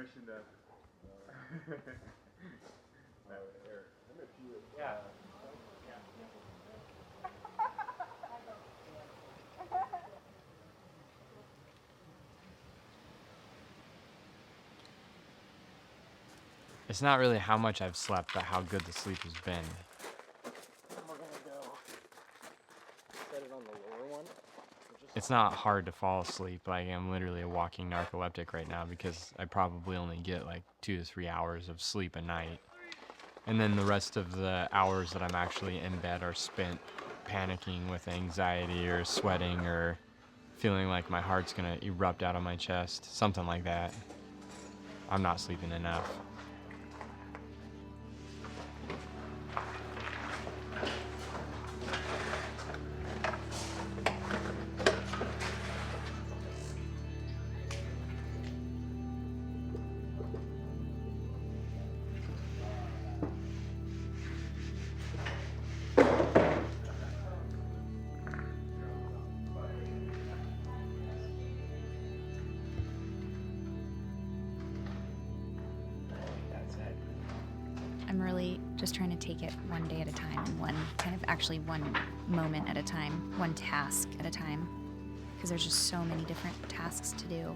permission to. Yeah. It's not really how much I've slept, but how good the sleep has been. We're gonna go set it on the lower one. It's not hard to fall asleep. Like, I'm literally a walking narcoleptic right now because I probably only get like 2 to 3 hours of sleep a night. And then the rest of the hours that I'm actually in bed are spent panicking with anxiety or sweating or feeling like my heart's gonna erupt out of my chest, something like that. I'm not sleeping enough. I'm really just trying to take it one day at a time, and one moment at a time, one task at a time, because there's just so many different tasks to do.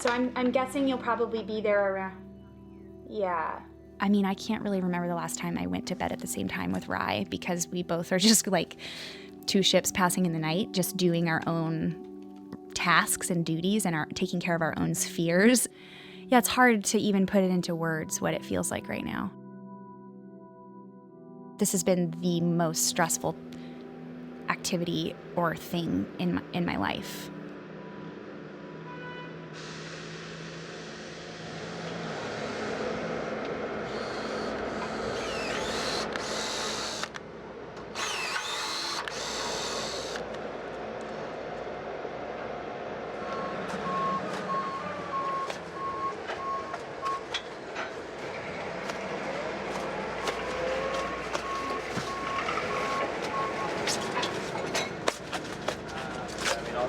So I'm guessing you'll probably be there around, yeah. I mean, I can't really remember the last time I went to bed at the same time with Rye, because we both are just like two ships passing in the night, just doing our own tasks and duties and taking care of our own spheres. Yeah, it's hard to even put it into words what it feels like right now. This has been the most stressful activity or thing in my life.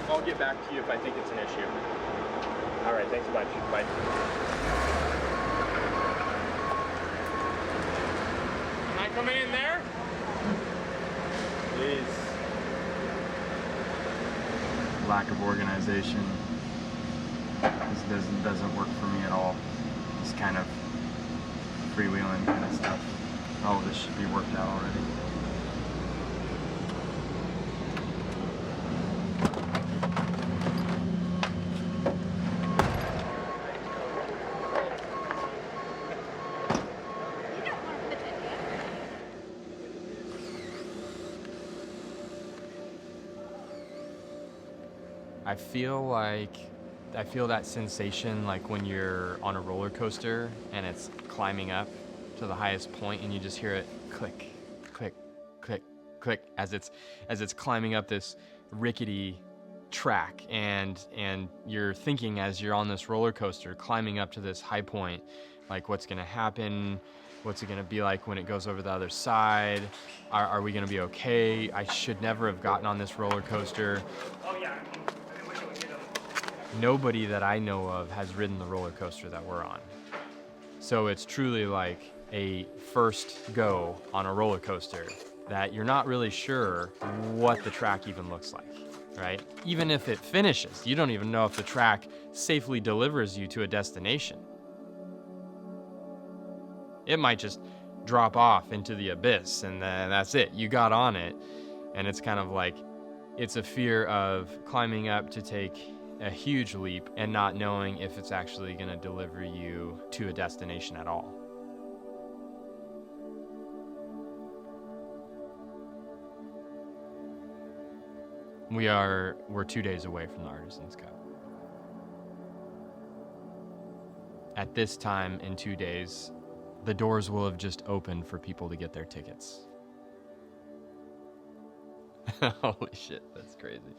I'll get back to you if I think it's an issue. All right, thanks a bunch. Bye. Am I coming in there? Please. Lack of organization. This doesn't work for me at all. This kind of freewheeling kind of stuff. All of this should be worked out already. I feel that sensation like when you're on a roller coaster and it's climbing up to the highest point and you just hear it click, click, click, click as it's climbing up this rickety track, and you're thinking as you're on this roller coaster climbing up to this high point, like what's gonna happen, what's it gonna be like when it goes over the other side, are we gonna be okay, I should never have gotten on this roller coaster. Oh yeah. Nobody that I know of has ridden the roller coaster that we're on. So it's truly like a first go on a roller coaster that you're not really sure what the track even looks like, right? Even if it finishes, you don't even know if the track safely delivers you to a destination. It might just drop off into the abyss and then that's it. You got on it, and it's kind of like, it's a fear of climbing up to take a huge leap and not knowing if it's actually going to deliver you to a destination at all. We're 2 days away from the Artisans Cup. At this time in 2 days, the doors will have just opened for people to get their tickets. Holy shit, that's crazy.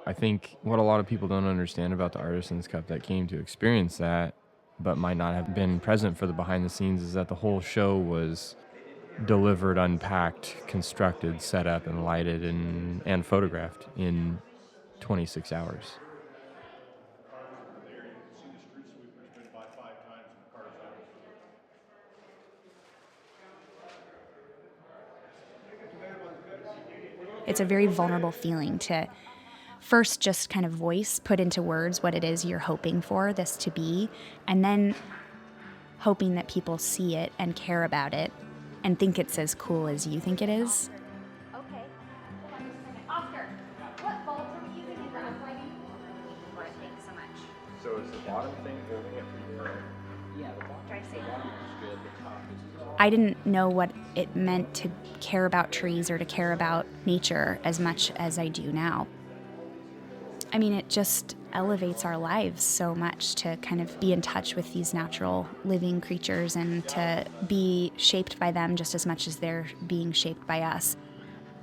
I think what a lot of people don't understand about the Artisans Cup that came to experience that, but might not have been present for the behind the scenes, is that the whole show was delivered, unpacked, constructed, set up, and lighted and photographed in 26 hours. It's a very vulnerable feeling to first just kind of put into words what it is you're hoping for this to be, and then hoping that people see it and care about it and think it's as cool as you think it is. Okay. Oscar, what bulbs are we using in the uplighting? Thanks so much. So is the bottom thing holding it for you? Try to say I didn't know what it meant to care about trees or to care about nature as much as I do now. I mean, it just elevates our lives so much to kind of be in touch with these natural living creatures and to be shaped by them just as much as they're being shaped by us.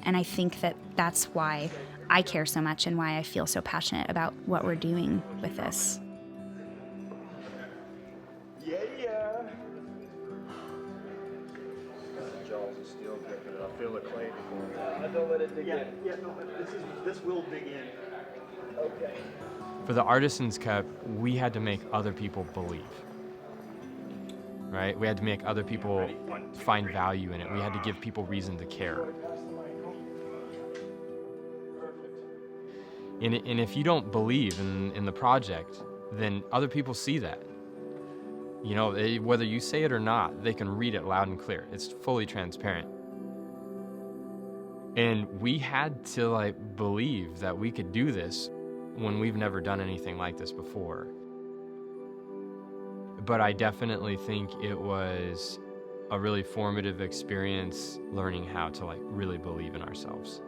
And I think that that's why I care so much and why I feel so passionate about what we're doing with this. Yeah. The jaws of steel gripping it. I feel the clay before. Don't let it dig in. Yeah, no, this will dig in. Okay. For the Artisans Cup, we had to make other people believe, right? We had to make other people find value in it. We had to give people reason to care. And if you don't believe in the project, then other people see that. You know, whether you say it or not, they can read it loud and clear. It's fully transparent. And we had to like believe that we could do this when we've never done anything like this before. But I definitely think it was a really formative experience learning how to like really believe in ourselves.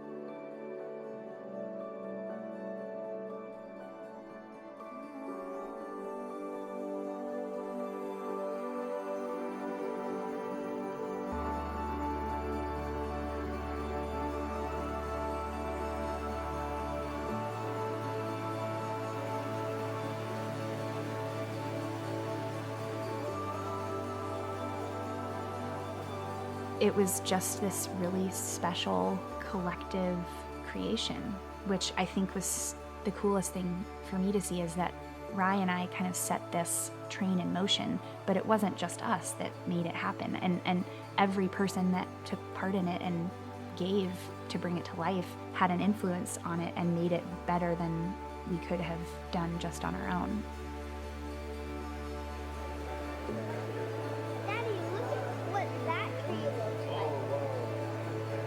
It was just this really special collective creation, which I think was the coolest thing for me to see, is that Rye and I kind of set this train in motion, but it wasn't just us that made it happen. And every person that took part in it and gave to bring it to life had an influence on it and made it better than we could have done just on our own. Daddy, look at what that tree looks like.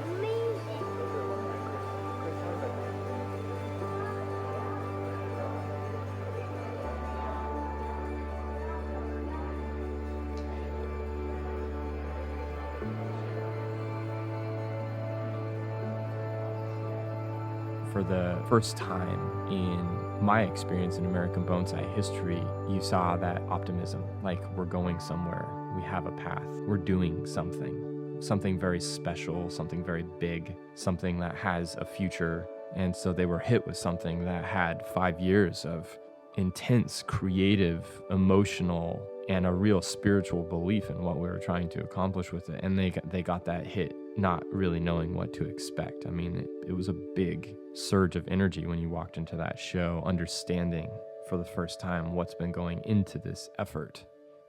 Amazing. For the first time in my experience in American bonsai history, you saw that optimism, like we're going somewhere, we have a path, we're doing something very special, something very big, something that has a future. And so they were hit with something that had 5 years of intense, creative, emotional, and a real spiritual belief in what we were trying to accomplish with it. And they got that hit not really knowing what to expect. I mean, it was a big surge of energy when you walked into that show, understanding for the first time what's been going into this effort.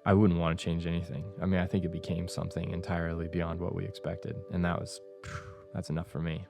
I wouldn't want to change anything. I mean, I think it became something entirely beyond what we expected, and that's enough for me.